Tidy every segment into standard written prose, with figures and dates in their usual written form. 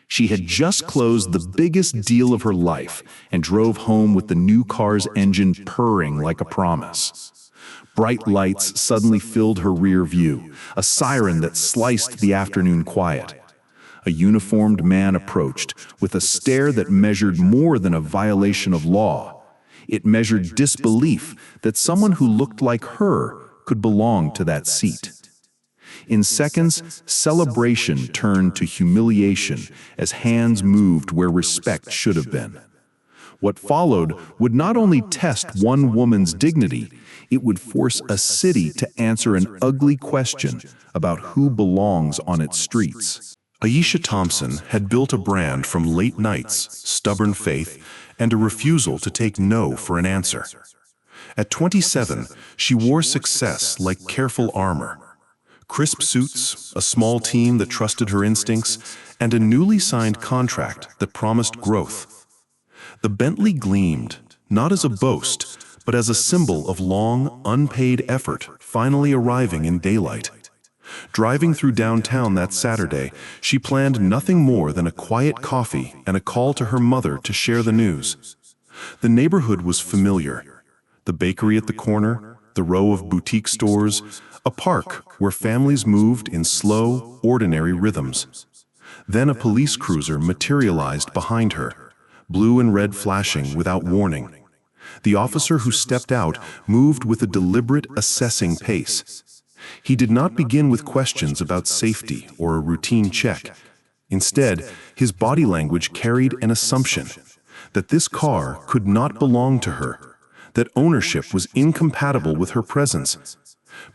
She had just closed the biggest deal of her life and drove home with the new car's engine purring like a promise. Bright lights suddenly filled her rear view, a siren that sliced the afternoon quiet. A uniformed man approached, with a stare that measured more than a violation of law. It measured disbelief that someone who looked like her could belong to that seat. In seconds, celebration turned to humiliation as hands moved where respect should have been. What followed would not only test one woman's dignity, it would force a city to answer an ugly question about who belongs on its streets. Aisha Thompson had built a brand from late nights, stubborn faith, and a refusal to take no for an answer. At 27, she wore success like careful armor. Crisp suits, a small team that trusted her instincts, and a newly signed contract that promised growth. The Bentley gleamed, not as a boast, but as a symbol of long, unpaid effort finally arriving in daylight. Driving through downtown that Saturday, she planned nothing more than a quiet coffee and a call to her mother to share the news. The neighborhood was familiar. The bakery at the corner, the row of boutique stores, a park where families moved in slow, ordinary rhythms. Then a police cruiser materialized behind her, blue and red flashing without warning. The officer who stepped out moved with a deliberate, assessing pace. He did not begin with questions about safety or a routine check. Instead, his body language carried an assumption that this car could not belong to her, that ownership was incompatible with her presence.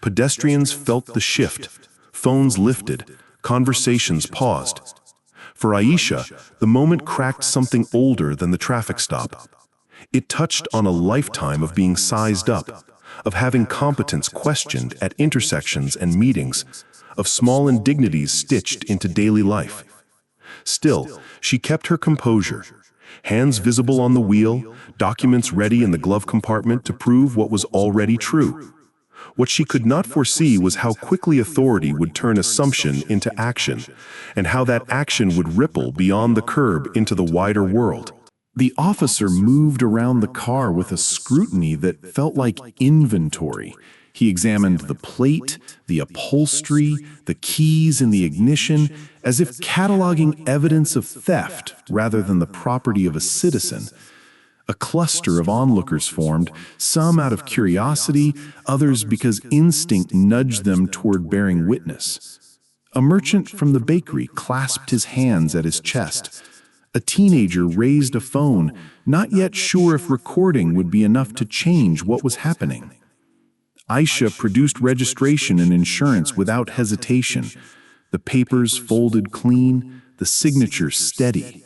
Pedestrians felt the shift, phones lifted, conversations paused. For Aisha, the moment cracked something older than the traffic stop. It touched on a lifetime of being sized up, of having competence questioned at intersections and meetings, of small indignities stitched into daily life. Still, she kept her composure, hands visible on the wheel, documents ready in the glove compartment to prove what was already true. What she could not foresee was how quickly authority would turn assumption into action, and how that action would ripple beyond the curb into the wider world. The officer moved around the car with a scrutiny that felt like inventory. He examined the plate, the upholstery, the keys in the ignition, as if cataloging evidence of theft rather than the property of a citizen. A cluster of onlookers formed, some out of curiosity, others because instinct nudged them toward bearing witness. A merchant from the bakery clasped his hands at his chest. A teenager raised a phone, not yet sure if recording would be enough to change what was happening. Aisha produced registration and insurance without hesitation, the papers folded clean, the signatures steady.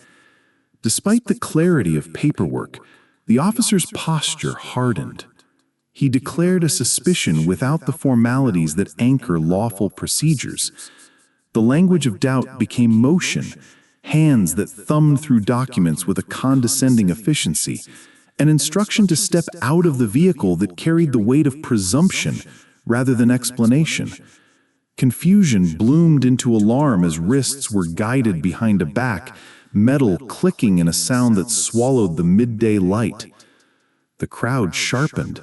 Despite the clarity of paperwork, the officer's posture hardened. He declared a suspicion without the formalities that anchor lawful procedures. The language of doubt became motion, hands that thumbed through documents with a condescending efficiency, an instruction to step out of the vehicle that carried the weight of presumption rather than explanation. Confusion bloomed into alarm as wrists were guided behind a back, metal clicking in a sound that swallowed the midday light. The crowd sharpened.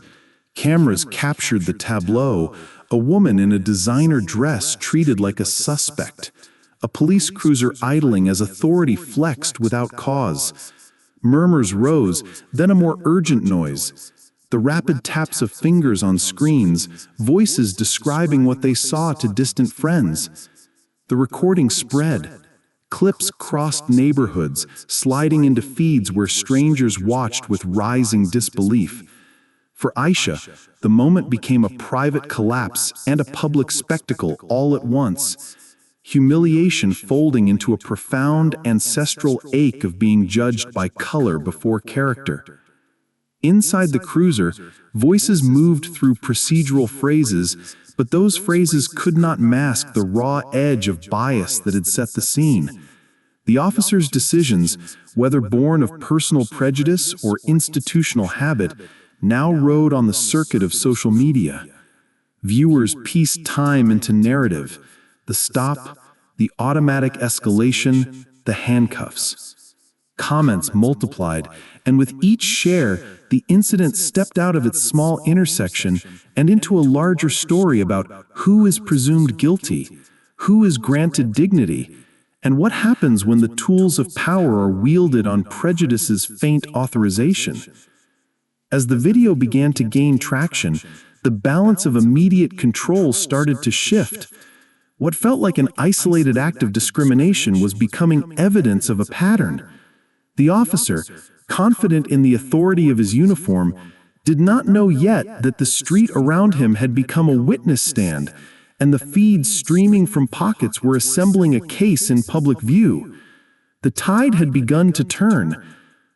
Cameras captured the tableau, a woman in a designer dress treated like a suspect. A police cruiser idling as authority flexed without cause. Murmurs rose, then a more urgent noise. The rapid taps of fingers on screens, voices describing what they saw to distant friends. The recording spread. Clips crossed neighborhoods, sliding into feeds where strangers watched with rising disbelief. For Aisha, the moment became a private collapse and a public spectacle all at once. Humiliation folding into a profound ancestral ache of being judged by color before character. Inside the cruiser, voices moved through procedural phrases, but those phrases could not mask the raw edge of bias that had set the scene. The officer's decisions, whether born of personal prejudice or institutional habit, now rode on the circuit of social media. Viewers pieced time into narrative. The stop, the automatic escalation, the handcuffs. Comments multiplied, and with each share, the incident stepped out of its small intersection and into a larger story about who is presumed guilty, who is granted dignity, and what happens when the tools of power are wielded on prejudice's faint authorization. As the video began to gain traction, the balance of immediate control started to shift. What felt like an isolated act of discrimination was becoming evidence of a pattern. The officer, confident in the authority of his uniform, did not know yet that the street around him had become a witness stand, and the feeds streaming from pockets were assembling a case in public view. The tide had begun to turn.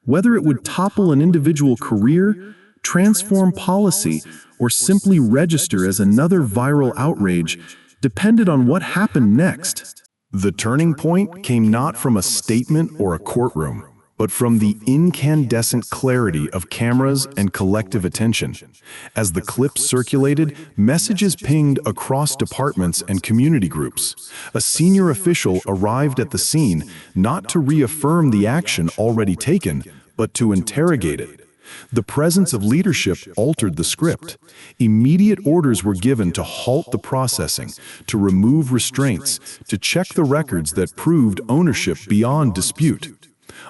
Whether it would topple an individual career, transform policy, or simply register as another viral outrage depended on what happened next. The turning point came not from a statement or a courtroom, but from the incandescent clarity of cameras and collective attention. As the clip circulated, messages pinged across departments and community groups. A senior official arrived at the scene not to reaffirm the action already taken, but to interrogate it. The presence of leadership altered the script. Immediate orders were given to halt the processing, to remove restraints, to check the records that proved ownership beyond dispute.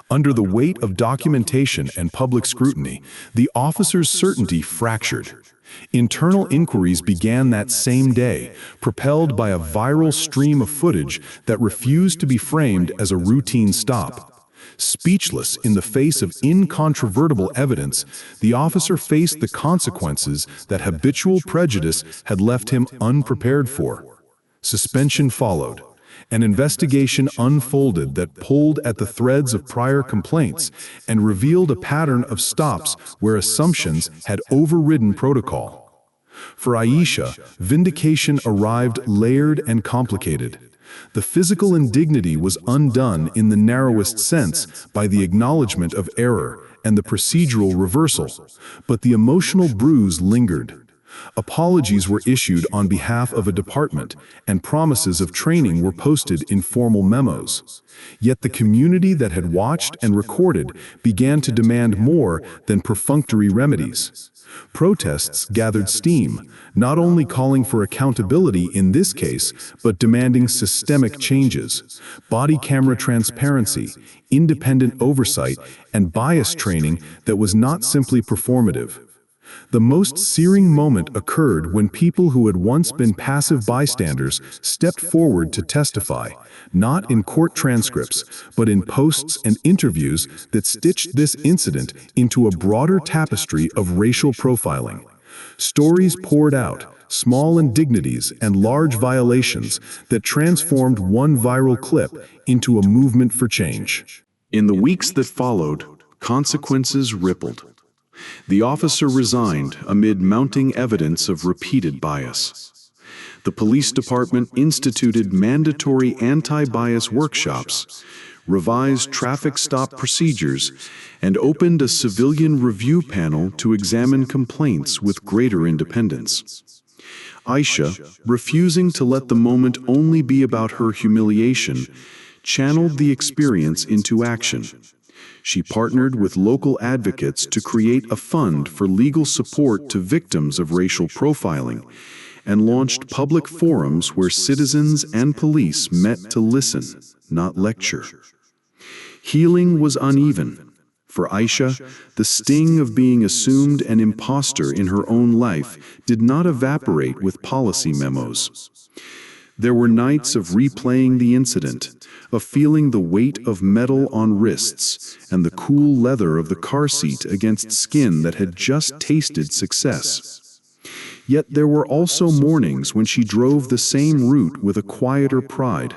Under the weight of documentation and public scrutiny, the officer's certainty fractured. Internal inquiries began that same day, propelled by a viral stream of footage that refused to be framed as a routine stop. Speechless in the face of incontrovertible evidence, the officer faced the consequences that habitual prejudice had left him unprepared for. Suspension followed. An investigation unfolded that pulled at the threads of prior complaints and revealed a pattern of stops where assumptions had overridden protocol. For Aisha, vindication arrived layered and complicated. The physical indignity was undone in the narrowest sense by the acknowledgement of error and the procedural reversal, but the emotional bruise lingered. Apologies were issued on behalf of a department, and promises of training were posted in formal memos. Yet the community that had watched and recorded began to demand more than perfunctory remedies. Protests gathered steam, not only calling for accountability in this case, but demanding systemic changes: body camera transparency, independent oversight, and bias training that was not simply performative. The most searing moment occurred when people who had once been passive bystanders stepped forward to testify, not in court transcripts, but in posts and interviews that stitched this incident into a broader tapestry of racial profiling. Stories poured out, small indignities and large violations that transformed one viral clip into a movement for change. In the weeks that followed, consequences rippled. The officer resigned amid mounting evidence of repeated bias. The police department instituted mandatory anti-bias workshops, revised traffic stop procedures, and opened a civilian review panel to examine complaints with greater independence. Aisha, refusing to let the moment only be about her humiliation, channeled the experience into action. She partnered with local advocates to create a fund for legal support to victims of racial profiling, and launched public forums where citizens and police met to listen, not lecture. Healing was uneven. For Aisha, the sting of being assumed an imposter in her own life did not evaporate with policy memos. There were nights of replaying the incident, of feeling the weight of metal on wrists and the cool leather of the car seat against skin that had just tasted success. Yet there were also mornings when she drove the same route with a quieter pride,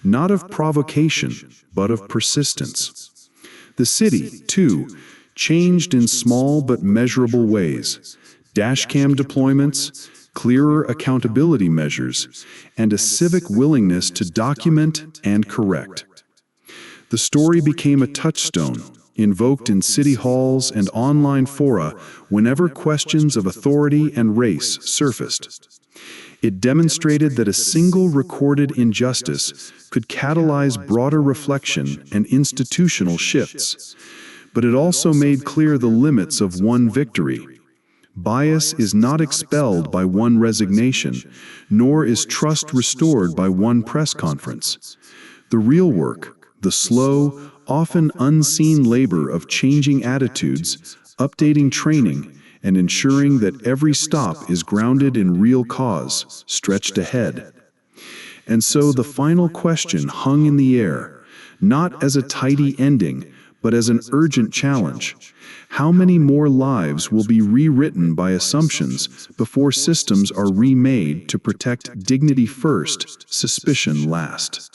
not of provocation, but of persistence. The city, too, changed in small but measurable ways: dashcam deployments, clearer accountability measures, and a civic willingness to document and correct. The story became a touchstone, invoked in city halls and online fora whenever questions of authority and race surfaced. It demonstrated that a single recorded injustice could catalyze broader reflection and institutional shifts. But it also made clear the limits of one victory. Bias is not expelled by one resignation, nor is trust restored by one press conference. The real work, the slow, often unseen labor of changing attitudes, updating training, and ensuring that every stop is grounded in real cause, stretched ahead. And so the final question hung in the air, not as a tidy ending, but as an urgent challenge. How many more lives will be rewritten by assumptions before systems are remade to protect dignity first, suspicion last?